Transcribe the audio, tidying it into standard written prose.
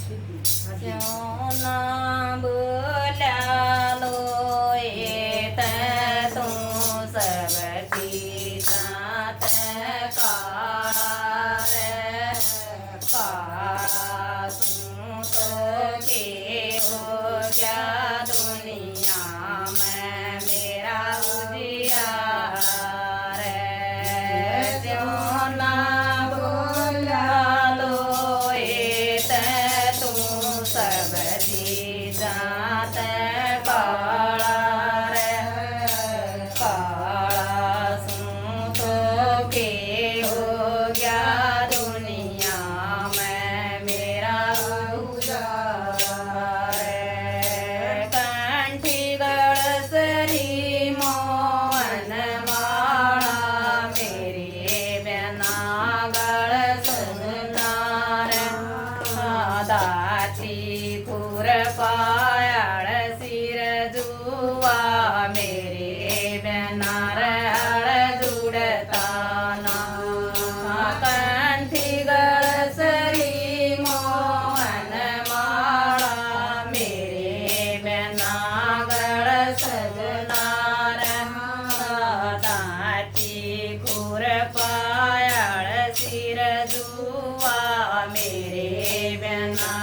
क्यों ना बोला लो ये तू सबकी साथ काला रे काला तू तो के हो गया दुनिया में मेरा उजियारा रे क्यों ना बोला लो ये तू सबकी जात काला रे काला सू तो के हो गया दुनिया में मेरा उजाला रे कंठी गड़सरी मोहन माला मेरे बिना गड़ सुनना रे दाची पुर पायाड़ सिर जुआ मेरे बिना रड़ जुड़ता ना कंठी गड़सरी मोहन माला मेरे बिना गड़ सजना दाची पुर पायाड़ सिर जुआ मेरे बिना